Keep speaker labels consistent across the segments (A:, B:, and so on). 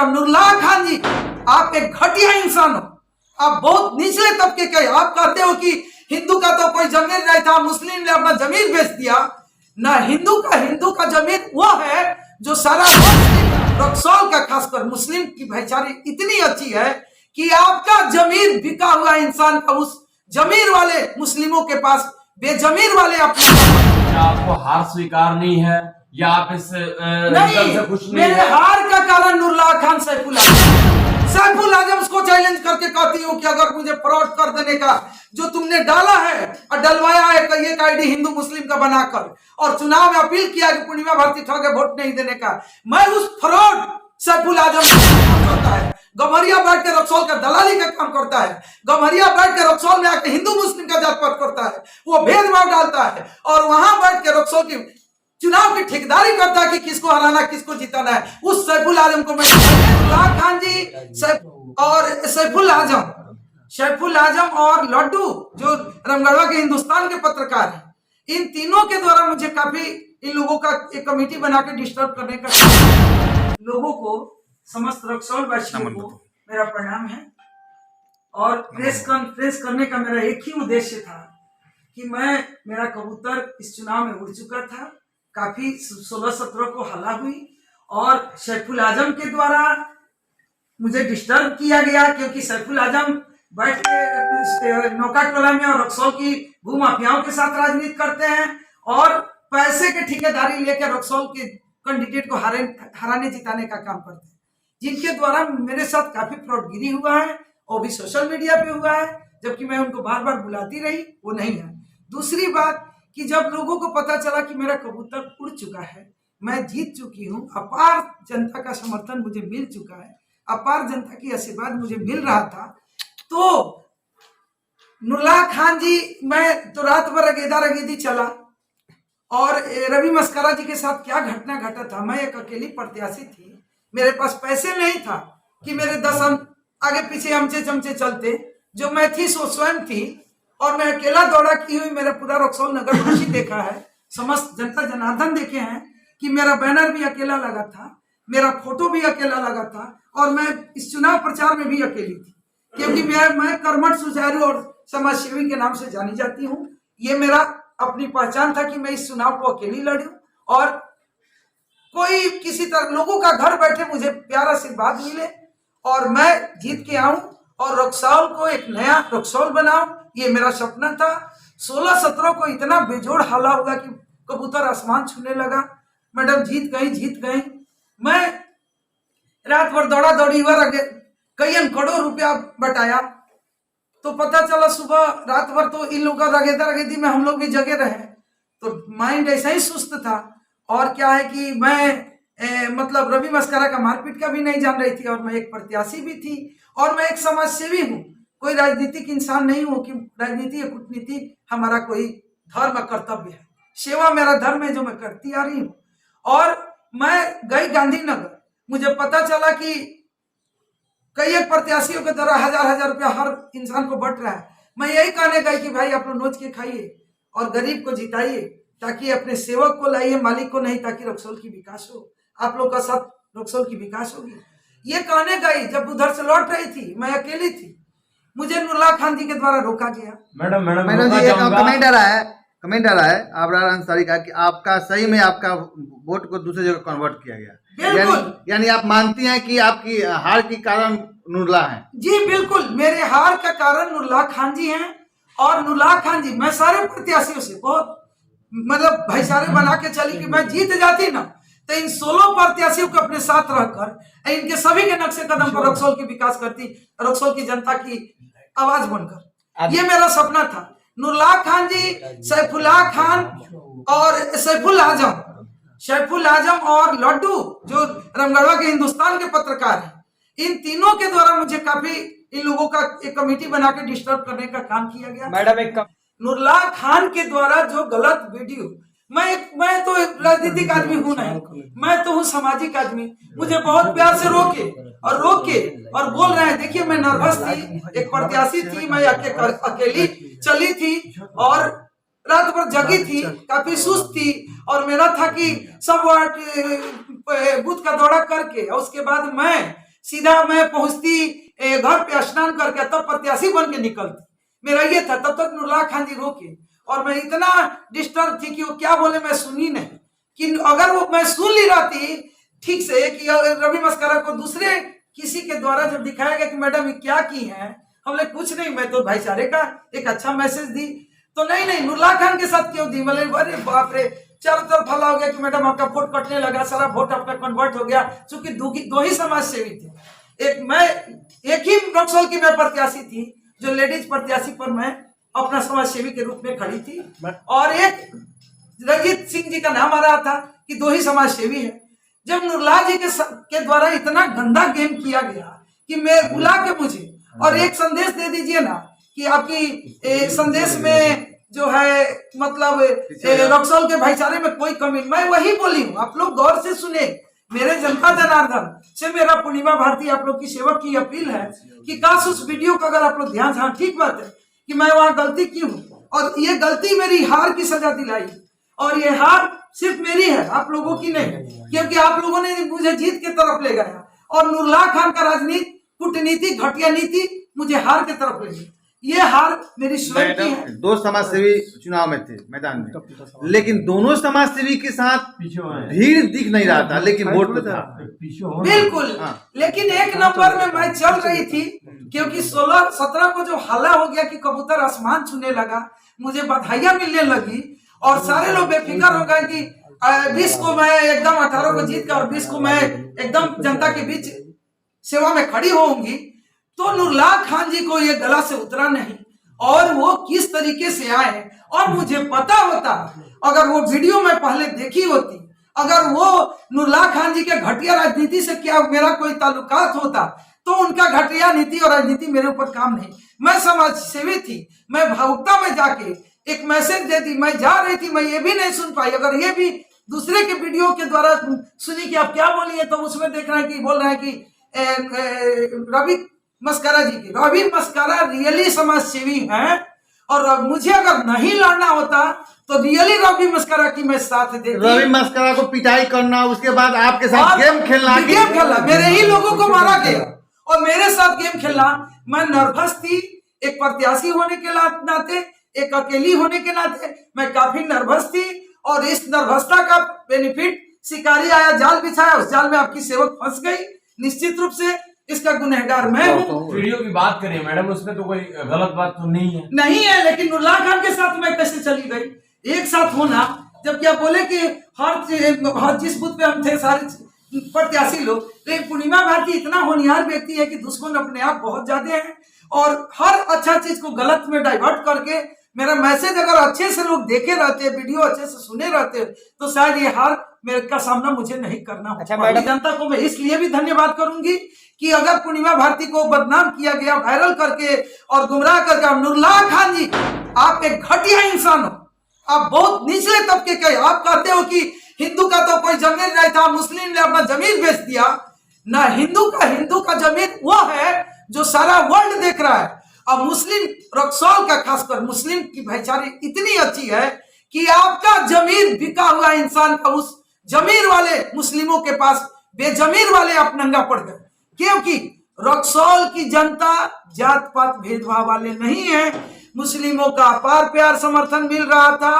A: साहब, नुरला खान जी, आप एक घटिया इंसान हो। आप बहुत निचले तबके के। आप कहते हो कि हिंदू का तो कोई जमीन नहीं था, मुस्लिम ने अपना जमीन बेच दिया ना। हिंदू का जमीन वो है जो सारा रक्सौल का, खासकर मुस्लिम की भाईचारी इतनी अच्छी है कि आपका जमीन बिका हुआ इंसान का उस जमीर वाले मुस्लिमों के पास बेजमीर वाले
B: आपको हार स्वीकार नहीं है या आप इस
A: नहीं,
B: से खुश नहीं
A: मेरे
B: है?
A: हार का कारण नुरला खान सैफुल आजम उसको चैलेंज करके कहती हूँ कि अगर मुझे फ्रॉड कर देने का जो तुमने डाला है और डलवाया है एक आईडी हिंदू मुस्लिम का बनाकर और चुनाव में अपील किया कि पूर्णिमा भारती ठाकुर वोट नहीं देने का, मैं उस फ्रॉड सैफुल आजम करता है। गम्हरिया बैठ के रक्सौल का दलाली का काम करता है। गम्हरिया बैठ के रक्सौल में आके हिंदू मुस्लिम का जात पात करता है, वो भेदभाव डालता है और वहां बैठ के रक्सौल की चुनाव की ठेकेदारी करता है कि किसको हराना किसको जिताना है। उस सैफुल आजम को मैं खान जी और सैफुल आजम और लड्डू जो रामगढ़वा के हिंदुस्तान के पत्रकार हैं, इन तीनों के द्वारा मुझे काफी इन लोगों का एक कमेटी बना के डिस्टर्ब करने का। लोगों को, समस्त रक्सौल वासियों को मेरा प्रणाम है और प्रेस कॉन्फ्रेंस करने का मेरा एक ही उद्देश्य था कि मेरा कबूतर इस चुनाव में उड़ चुका था, काफी 16-17 को हला हुई और सैफुल आजम के द्वारा मुझे डिस्टर्ब किया गया क्योंकि सैफुल आजम बैठ के नौका टोला में और रक्सौल की भूमाफियाओं के साथ राजनीति करते हैं और पैसे के ठेकेदारी लेकर रक्सौल के कैंडिडेट को हराने जिताने का काम करते हैं, जिनके द्वारा मेरे साथ काफी फ्रॉडगिरी हुआ है और भी सोशल मीडिया पे हुआ है, जबकि मैं उनको बार बार बुलाती रही, वो नहीं है। दूसरी बात कि जब लोगों को पता चला कि मेरा कबूतर उड़ चुका है, मैं जीत चुकी हूँ, अपार जनता का समर्थन मुझे मिल चुका है, अपार जनता की आशीर्वाद मुझे मिल रहा था, तो नुरला खान जी, मैं तो रात भर रगेदी चला और रवि मस्करा जी के साथ क्या घटना घटा था। मैं एक अकेली प्रत्याशी थी, मेरे पास पैसे नहीं था कि मेरे 10 आगे पीछे अमचे चमचे चलते, जो मैं थी सो स्वयं थी और मैं अकेला दौड़ा की हुई। मेरा पूरा रक्सौल नगर वासी देखा है, समस्त जनता जनार्दन देखे हैं कि मेरा बैनर भी अकेला लगा था, मेरा फोटो भी अकेला लगा था और मैं इस चुनाव प्रचार में भी अकेली थी क्योंकि मैं कर्मठ सुचारू और समाजसेवी के नाम से जानी जाती हूँ। ये मेरा अपनी पहचान था कि मैं इस चुनाव को अकेली लड़ी और कोई किसी तरह लोगों का घर बैठे मुझे प्यार आशीर्वाद मिले और मैं जीत के आऊं और रक्सौल को एक नया रक्सौल बनाऊं, ये मेरा सपना था। 16-17 को इतना बेजोड़ हल्ला हुआ कि कबूतर आसमान छूने लगा। मैडम जीत गई। मैं रात भर दौड़ा दौड़ी हुआ, कई करोड़ रुपया बटाया, तो पता चला सुबह रात भर तो इन लोगों का रगेदी में हम लोग भी जगे रहे, तो माइंड ऐसा ही सुस्त था। और क्या है कि मैं मतलब रवि मस्करा का मारपीट का भी नहीं जान रही थी और मैं एक प्रत्याशी भी थी और मैं एक समाजसेवी हूँ, कोई राजनीतिक इंसान नहीं हूँ कि राजनीति या कूटनीति हमारा कोई धर्म कर्तव्य है। सेवा मेरा धर्म है जो मैं करती आ रही हूँ। और मैं गई गांधीनगर, मुझे पता चला कि कई एक प्रत्याशियों के द्वारा 1000-1000 रुपया हर इंसान को बट रहा है। मैं यही कहने गई कि भाई आप लोग नोच के खाइए और गरीब को जिताइए, ताकि अपने सेवक को लाइए, मालिक को नहीं, ताकि रक्सौल की विकास हो, आप लोग का साथ रक्सौल की विकास होगी। ये कहने गई, जब उधर से लौट रही थी, मैं अकेली थी, मुझे नुरला खान जी के द्वारा रोका गया।
C: मैडम जी एक कमेंट आ रहा है आबरार अंसारी का कि आपका सही में आपका वोट को दूसरी जगह कन्वर्ट किया गया, यानी आप मानती हैं कि आपकी हार के कारण नुरला है?
A: जी बिल्कुल, मेरे हार का कारण नुरला खान जी हैं। और नुरला खान जी, मैं सारे प्रत्याशियों से बहुत मतलब भाईचारे बना के चली कि मैं जीत जाती ना तो इन 16 प्रत्याशियों को अपने साथ रखकर इनके सभी के नक्शे कदम पर रक्सौल की विकास करती, रक्सौल की जनता की आवाज बनकर। ये मेरा सपना था। नुरला खान जी, सैफुल्लाह खान और सैफुल आजम और लड्डू जो रामगढ़वा के हिंदुस्तान के पत्रकार हैं, इन तीनों के द्वारा मुझे काफी इन लोगों का एक कमेटी बना के डिस्टर्ब करने का काम किया गया।
B: मैडम
A: नुरला खान के द्वारा जो गलत वीडियो, मैं तो राजनीतिक आदमी हूं नहीं, मैं तो हूं सामाजिक आदमी। मुझे बहुत प्यार से रोके और बोल रहे हैं, देखिए मैं नर्वस थी, एक प्रत्याशी थी, मैं अकेली चली थी और रात भर जगी थी, काफी सुस्त थी और मेरा था कि सब वार्ड बूथ का दौरा करके उसके बाद मैं सीधा मैं पहुंचती घर पे स्नान करके तब प्रत्याशी बन के निकलती। मेरा ये था। तब तक नुरला खान जी रोके और मैं इतना डिस्टर्ब थी कि वो क्या बोले मैं सुनी नहीं। कि अगर वो मैं सुन ली रहती ठीक से कि रवि मस्करा को दूसरे किसी के द्वारा जब दिखाया गया कि मैडम ये क्या की है, हमने कुछ नहीं, मैं तो भाईचारे का एक अच्छा मैसेज दी। तो नहीं नुरला खान के साथ क्यों दी? बोले अरे बाप रे, चारों तरफ हल्ला हो गया कि मैडम आपका वोट कटने लगा, सारा वोट आपका कन्वर्ट हो गया। चूंकि दो ही समाज सेवी थे, एक ही रक्सौल की मैं प्रत्याशी थी जो लेडीज प्रत्याशी पर मैं अपना समाज सेवी के रूप में खड़ी थी, और एक रंजीत सिंह जी का नाम आ रहा था कि दो ही समाज सेवी है। जब नुरला जी के द्वारा इतना गंदा गेम किया गया कि मैं बुला के मुझे और एक संदेश दे दीजिए ना कि आपकी संदेश में जो है मतलब रक्सौल के भाईचारे में कोई कमी, मैं वही बोली हूँ। आप लोग गौर से सुने। मेरे जनता जनार्दन से मेरा पूर्णिमा भारती आप लोग की सेवक की अपील है कि काश उस वीडियो को अगर आप लोग ध्यान से, हाँ ठीक बात है कि मैं वहां गलती की हूँ और ये गलती मेरी हार की सजा दिलाई, और ये हार सिर्फ मेरी है, आप लोगों की नहीं, क्योंकि आप लोगों ने मुझे जीत के तरफ ले गया और नुरला खान का राजनीति, कूटनीति, घटिया नीति मुझे हार के तरफ ले गई। ये हार मेरी स्वयं की है।
C: दो समाज सेवी चुनाव में थे मैदान में, लेकिन दोनों समाज सेवी के साथ भीड़ दिख नहीं रहा था, लेकिन वोट तो था।
A: बिल्कुल। लेकिन एक नंबर में मैं चल रही थी, क्योंकि 16-17 को जो हल्ला हो गया कि कबूतर आसमान छूने लगा, मुझे बधाइयां मिलने लगी और सारे लोग बेफिक्र हो गए कि 20 को मैं एकदम 18 को जीत कर और 20 को मैं एकदम जनता के बीच सेवा में खड़ी होंगी। तो नुरला खान जी को ये गला से उतरा नहीं और वो किस तरीके से आए, और मुझे पता होता अगर वो वीडियो में पहले देखी होती, अगर वो नुरला खान जी के घटिया राजनीति से क्या मेरा कोई ताल्लुकात होता, तो उनका घटिया नीति और राजनीति मेरे ऊपर काम नहीं। मैं समाज सेवी थी, मैं भावुकता में जाके एक मैसेज देती, मैं जा रही थी, मैं ये भी नहीं सुन पाई। अगर ये भी दूसरे के वीडियो के द्वारा सुनी कि आप क्या बोलिए, तो उसमें देख रहे हैं कि बोल रहे हैं कि रवि मस्करा जी की, रवि मस्करा रियली समाज सेवी हैं, और मुझे अगर नहीं लड़ना होता तो रियली रवि मस्करा की मैं साथ देती।
C: रवि मस्करा को पिटाई करना, उसके बाद आपके साथ गेम खेलना,
A: मेरे ही लोगों को मारा गया और मेरे साथ गेम खेलना। मैं नर्वस थी, एक प्रत्याशी होने के नाते, एक अकेली होने के नाते मैं काफी नर्वस थी, और इस नर्वसता का बेनिफिट शिकारी आया, जाल बिछाया, उस जाल में आपकी सेवक फंस गई। निश्चित रूप से इसका गुनहगार मैं हूँ।
B: वीडियो की बात करें मैडम, उसमें तो कोई गलत बात तो नहीं है, लेकिन नुरला खान के साथ मैं कैसे चली गई एक साथ होना, जबकि आप बोले कि हर जिस बूथ पे हम थे सारे प्रत्याशी लोग, लेकिन पूर्णिमा भारती इतना होनिहार व्यक्ति है कि दुश्मन अपने आप बहुत ज्यादा है, और हर अच्छा चीज को गलत में डाइवर्ट करके मेरा मैसेज अगर अच्छे से लोग देखे रहते, वीडियो अच्छे से सुने रहते, तो शायद ये हार मेरे का सामना मुझे नहीं करना। अच्छा, जनता को मैं इसलिए भी धन्यवाद करूंगी कि अगर पूर्णिमा भारती को बदनाम किया गया, वायरल करके और गुमराह करके, नुरला खान जी आप एक घटिया इंसान हो, आप बहुत निचले तबके के, आप कहते हो कि हिंदू का तो कोई जमीन नहीं था, मुस्लिम ने अपना जमीन बेच दिया ना। हिंदू का जमीन वो है जो सारा वर्ल्ड देख रहा है, और मुस्लिम रक्सौल का खासकर मुस्लिम की भाईचारे इतनी अच्छी है कि आपका जमीर बिका हुआ इंसान का उस जमीर वाले मुस्लिमों के पास बेजमीर वाले आप नंगा पड़ गए, क्योंकि रक्सौल की जनता जात पात भेदभाव वाले नहीं है। मुस्लिमों का अपार प्यार समर्थन मिल रहा था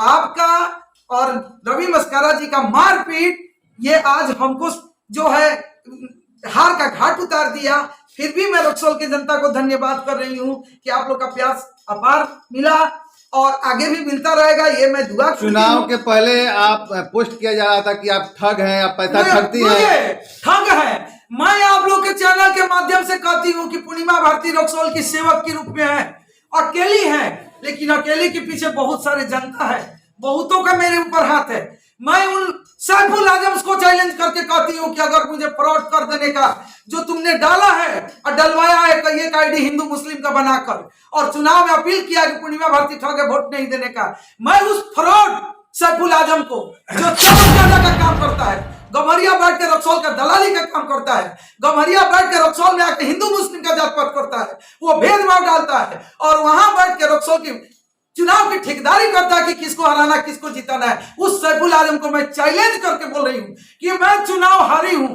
B: आपका, और रवि मस्करा जी का मारपीट ये आज हमको जो है हार का घाट उतार दिया। फिर भी मैं रक्सौल की जनता को धन्यवाद कर रही हूँ कि आप लोग का प्यार अपार मिला और आगे भी मिलता रहेगा, ये मैं दुआ।
C: चुनाव के पहले आप पोस्ट किया जा रहा था कि आप ठग हैं, आप पैसा ठगती हैं।
A: ठग है। मैं आप लोग के चैनल के माध्यम से कहती हूँ कि पूर्णिमा भारती रक्सौल की सेवक के रूप में है, अकेली है, लेकिन अकेले के पीछे बहुत सारे जनता है, बहुतों का मेरे ऊपर हाथ है। मैं उन सैफुल आजम को चैलेंज करके कहती हूँ कि अगर मुझे फ्रॉड कर देने का जो तुमने डाला है और डलवाया है एक आईडी हिंदू मुस्लिम का बनाकर, और चुनाव में अपील किया कि पूर्णिमा भारती ठग है वोट नहीं देने का, मैं उस फ्रॉड सैफुल आजम को जो चमत्कार का काम करता है, गम्हरिया बैठ के रक्सौल का दलाली का काम करता है, गम्हरिया बैठ के रक्सौल में आके हिंदू मुस्लिम का जात पात करता है, वो भेदभाव डालता है, और वहां बैठ के रक्सौल की चुनाव की ठेकेदारी करता है कि किसको हराना किसको जिताना है। उस सैफुल आजम को मैं चैलेंज करके बोल रही हूं कि मैं चुनाव हारी हूं,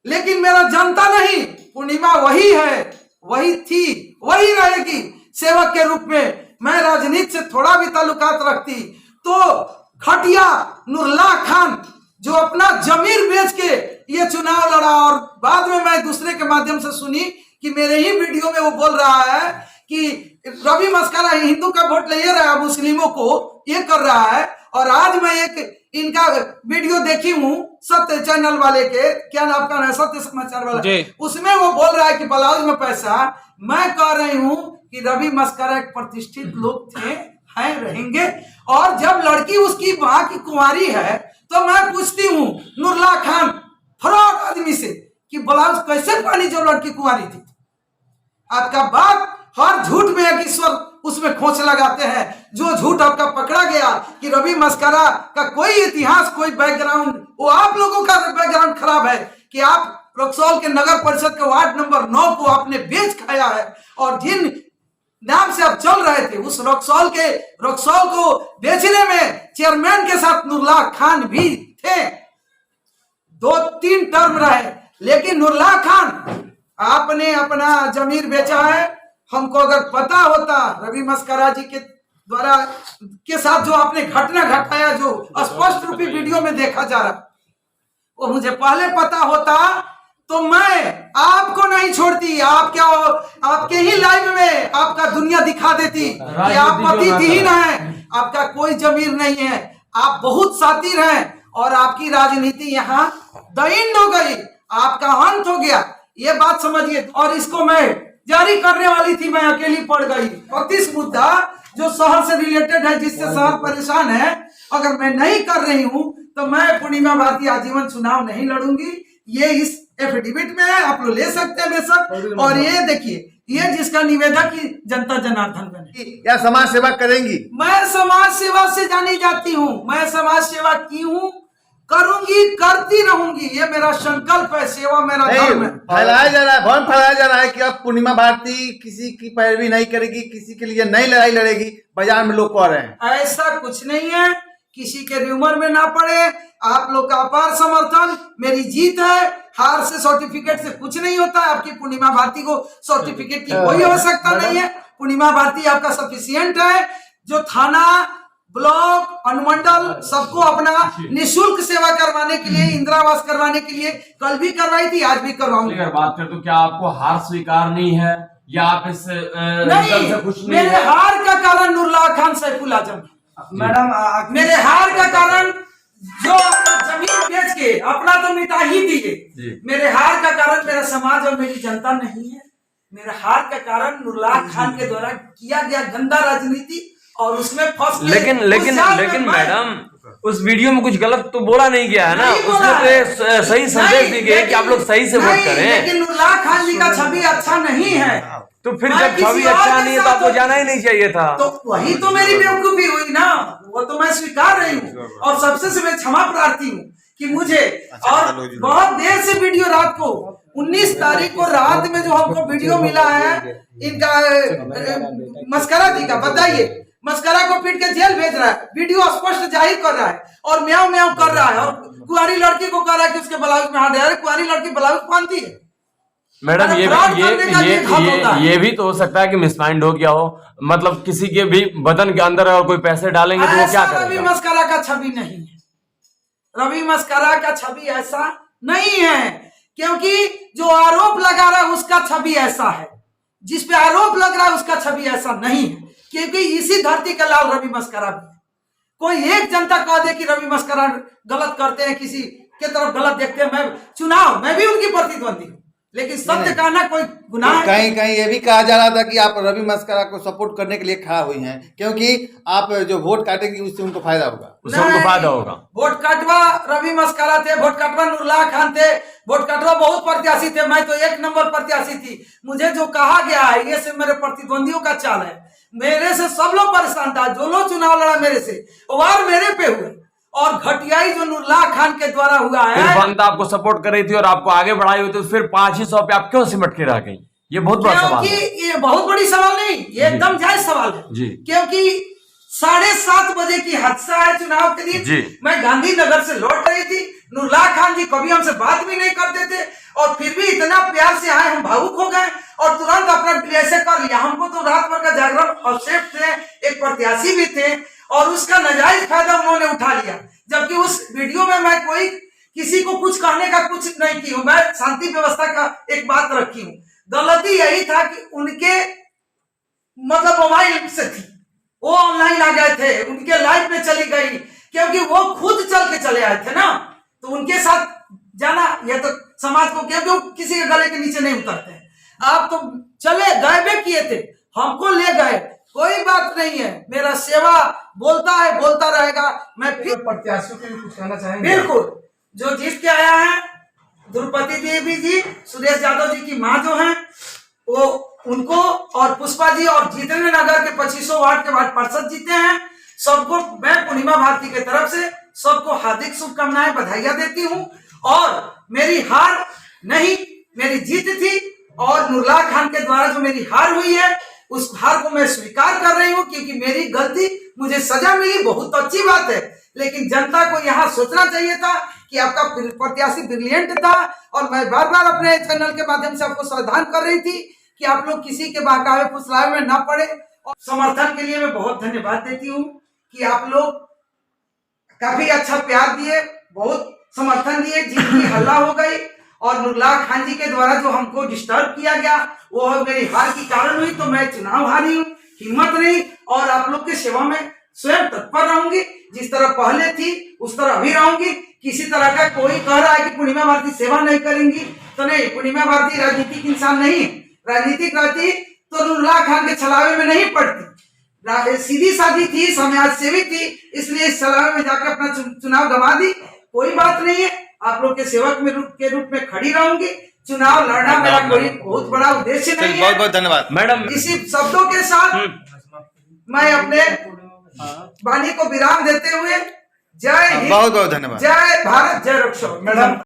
A: लेकिन मेरा जनता नहीं, पूर्णिमा वही है, वही थी, वही रहेगी सेवक के रूप में। मैं राजनीति से थोड़ा भी ताल्लुकात रखती तो खटिया नुरला खान जो अपना जमीर बेच के ये चुनाव लड़ा, और बाद में मैं दूसरे के माध्यम से सुनी कि मेरे ही वीडियो में वो बोल रहा है कि रवि मस्करा हिंदू का वोट ले रहा है, मुस्लिमों को ये कर रहा है। और आज मैं एक इनका वीडियो देखी हूँ सत्य चैनल वाले के, क्या नाम का है, सत्य समाचार वाला, उसमें वो बोल रहा है कि ब्लाउज में पैसा। मैं कह रही हूँ कि रवि मस्करा एक प्रतिष्ठित लोग थे, हैं, रहेंगे। और जब लड़की उसकी वहां की कुंवारी है तो मैं पूछती हूँ नुरला खान फ्रॉड आदमी से कि ब्लाउज कैसे पहनी जो लड़की कुंवारी थी। आपका बात हर झूठ में एक ईश्वर उसमें खोच लगाते हैं। जो झूठ आपका पकड़ा गया कि रवि मस्करा का कोई इतिहास, कोई बैकग्राउंड, वो आप लोगों का बैकग्राउंड खराब है कि आप रक्सौल के नगर परिषद के वार्ड नंबर 9 को आपने बेच खाया है। और जिन नाम से आप चल रहे थे उस रक्सौल को बेचने में चेयरमैन के साथ नुरला खान भी थे, 2-3 टर्म रहे। लेकिन नुरला खान आपने अपना जमीर बेचा है। हमको अगर पता होता रवि मस्करा जी के द्वारा के साथ जो आपने घटना घटाया, जो स्पष्ट रूपी वीडियो में देखा जा रहा, वो मुझे पहले पता होता तो मैं आपको नहीं छोड़ती, आपके ही लाइव में आपका दुनिया दिखा देती कि आप पतिहीन हैं, आपका कोई जमीर नहीं है, आप बहुत सातिर हैं और आपकी राजनीति यहाँ दईन हो गई, आपका अंत हो गया, ये बात समझिए। और इसको मैं जारी करने वाली थी, मैं अकेली पड़ गई। 32 मुद्दा जो शहर से रिलेटेड है, जिससे शहर परेशान है, अगर मैं नहीं कर रही हूं तो मैं पूर्णिमा भारती आजीवन चुनाव नहीं लड़ूंगी। ये इस एफिडेविट में है, आप लोग ले सकते हैं बेशक। और ये देखिए, ये जिसका निवेदक की जनता जनार्दन बने,
C: क्या समाज सेवा करेंगी?
A: मैं समाज सेवा से जानी जाती हूँ, मैं समाज सेवा की हूँ, करूंगी, करती रहूंगी, ये मेरा संकल्प है, सेवा मेरा धर्म है।
C: फैलाया जा रहा है, भ्रम फैलाया जा रहा है कि अब पूर्णिमा भारती किसी की पैरवी नहीं करेगी, किसी के लिए नई लड़ाई लड़ेगी, बाजार में लोग कह रहे हैं।
A: ऐसा कुछ नहीं है, किसी के र्यूमर में ना पड़े। आप लोग का अपार समर्थन, मेरी जीत है। हार से सर्टिफिकेट से कुछ नहीं होता है। आपकी पूर्णिमा भारती को सर्टिफिकेट की कोई आवश्यकता नहीं है। पूर्णिमा भारती आपका सफिशियंट है। जो थाना, ब्लॉक, अनुमंडल सबको अपना निःशुल्क सेवा करवाने के लिए, इंदिरा आवास करवाने के लिए कल भी करवाई थी, आज भी करवाऊंगी।
D: अगर बात करें तो क्या आपको हार स्वीकार नहीं है या आप इस
A: नहीं,
D: से खुश नहीं
A: मेरे
D: है?
A: हार का कारण नुरला खान सैफुल आजम, मेरे हार का कारण जो जमीन बेच के अपना तो मिटा ही दिए। मेरे हार का कारण मेरा समाज और मेरी जनता नहीं है। मेरे हार का कारण नुरला खान के द्वारा किया गया गंदा राजनीति और उसमें फंस
D: लेकिन मैडम उस वीडियो में कुछ गलत तो बोला नहीं गया है ना, उसमें तो सही संदेश दी गई कि आप लोग सही से वोट करें।
A: लेकिन नुरला खान जी का छवि अच्छा नहीं है,
D: तो फिर जब छवि अच्छा नहीं है तो आपको जाना ही नहीं चाहिए था।
A: तो वही तो मेरी बेवकूफी हुई ना, वो तो मैं स्वीकार रही हूँ और सबसे से मैं क्षमा प्रार्थी हूँ कि मुझे। और बहुत देर से वीडियो, रात को 19 तारीख को रात में जो हमको वीडियो मिला है इनका मस्करा जी का, बताइए, मस्करा को पीट के जेल भेज रहा है, वीडियो स्पष्ट जाहिर कर रहा है और म्याऊ म्याऊ कर रहा है और कुंवारी लड़की को कह रहा है कि उसके ब्लाउज में हाथ डाले। कुंवारी लड़की ब्लाउज पहनती है।
D: मैडम ये भी तो हो सकता है कि मिसमाइंड हो गया हो, मतलब किसी के भी बदन के अंदर और कोई पैसे डालेंगे तो वो क्या करेगा?
A: रवि मस्करा का छवि नहीं है, रवि मस्करा का छवि ऐसा नहीं है, क्योंकि जो आरोप लगा रहा है उसका छवि ऐसा है, जिस पे आरोप लग रहा है उसका छवि ऐसा नहीं है। क्योंकि इसी धरती का लाल रवि मस्करा भी है। कोई एक जनता कह दे कि रवि मस्करा गलत करते हैं, किसी के तरफ गलत देखते हैं, मैं भी उनकी प्रतिद्वंदी हूँ, लेकिन सत्य कहना कोई गुनाह है।
C: कहीं ये भी कहा जा रहा था कि आप रवि मस्करा को सपोर्ट करने के लिए खड़ा हुई हैं, क्योंकि आप जो वोट काटेंगे उससे उनको फायदा होगा,
D: उससे उनको फायदा होगा।
A: वोट काटवा रवि मस्करा थे, वोट काटवा नुरला खान थे, वोट काटवा बहुत प्रत्याशी थे, मैं तो 1 नंबर प्रत्याशी थी। मुझे जो कहा गया है ये सिर्फ मेरे प्रतिद्वंदियों का चाल है। मेरे से सब लोग परेशान था, जो लोग चुनाव लड़ा मेरे से, वार मेरे पे हुए। और घटियाई जो नुरला खान के द्वारा हुआ है,
D: फिर बनता आपको सपोर्ट कर रही थी और आपको आगे बढ़ाई हुई थी, फिर 500 पे आप क्यों सिमट के रह गई? ये बहुत बड़ा सवाल है।
A: ये बहुत बड़ी सवाल नहीं, ये एकदम जायज सवाल है।
D: जी।
A: क्योंकि 7:30 बजे की हादसा है चुनाव के
D: जी।
A: दिन। मैं गांधीनगर से लौट रही थी। नुरला खान जी कभी हमसे बात भी नहीं करते थे और फिर भी इतना प्यार से आए, हम भावुक हो गए और तुरंत अपना ऐसे कर लिया। हमको तो रात भर का जागरण अवसेट थे, एक प्रत्याशी भी थे और उसका नाजायज फायदा उन्होंने उठा लिया। जबकि उस वीडियो में मैं कोई किसी को कुछ कहने का कुछ नहीं की हूं, मैं शांति व्यवस्था का एक बात रखी हूं। गलती यही था कि उनके मतलब मोबाइल से थी, वो ऑनलाइन आ गए थे, उनके लाइव में चली गई, क्योंकि वो खुद चल के चले आए थे ना, तो उनके साथ जाना यह तो समाज को, क्योंकि वो किसी के गले के नीचे नहीं उतरते हैं। आप तो चले गए भी किए थे, हमको ले गए, कोई बात नहीं है। मेरा सेवा बोलता है, बोलता रहेगा। मैं फिर
B: प्रत्याशियों के लिए कुछ कहना चाहेंगे?
A: बिल्कुल, जो जीत के आया है द्रौपदी देवी जी, सुरेश यादव जी की माँ जो है वो, उनको और पुष्पा जी और जितेंद्र नगर के 2500 वार्ड के वार्ड पार्षद जीते हैं। सबको मैं पूर्णिमा भारती के तरफ से सबको हार्दिक शुभकामनाएं, बधाइयां देती हूं। और मेरी हार नहीं, मेरी जीत थी और नुरला खान के द्वारा जो मेरी हार हुई है उस हार को मैं स्वीकार कर रही हूं, क्योंकि मेरी गलती, मुझे सजा मिली, बहुत अच्छी बात है। लेकिन जनता को यहाँ सोचना चाहिए था कि आपका प्रत्याशी ब्रिलियंट था। और मैं बार बार अपने चैनल के माध्यम से आपको सावधान कर रही थी कि आप लोग किसी के बहकावे फुसलावे में ना पड़े। और समर्थन के लिए मैं बहुत धन्यवाद देती हूँ कि आप लोग काफी अच्छा प्यार दिए, बहुत समर्थन दिए। जितनी हल्ला हो गई और नुरला खान जी के द्वारा जो हमको डिस्टर्ब किया गया वो मेरी हार की कारण हुई, तो मैं चुनाव हारी हूँ, हिम्मत नहीं। और आप लोग की सेवा में स्वयं तत्पर रहूंगी, जिस तरह पहले थी उस तरह अभी रहूंगी। किसी तरह का कोई कह रहा है कि पूर्णिमा भारती सेवा नहीं करेंगी, तो नहीं, पूर्णिमा भारती राजनीतिक इंसान नहीं है। राजनीतिक रहती तो नुरला खान के छलावे में नहीं पड़ती, सीधी साधी थी, समाज सेवी थी, इसलिए इस छलावे में जाकर अपना चुनाव गंवा दी। कोई बात नहीं है, आप लोग के सेवक में के रूप में खड़ी रहूंगी। चुनाव लड़ना मेरा कोई बहुत बड़ा उद्देश्य नहीं है।
C: बहुत बहुत धन्यवाद
D: मैडम।
A: इसी शब्दों के साथ मैं अपने वाणी को विराम देते हुए जय हिंद,
C: बहुत बहुत धन्यवाद।
A: जय भारत, जय रक्षा। मैडम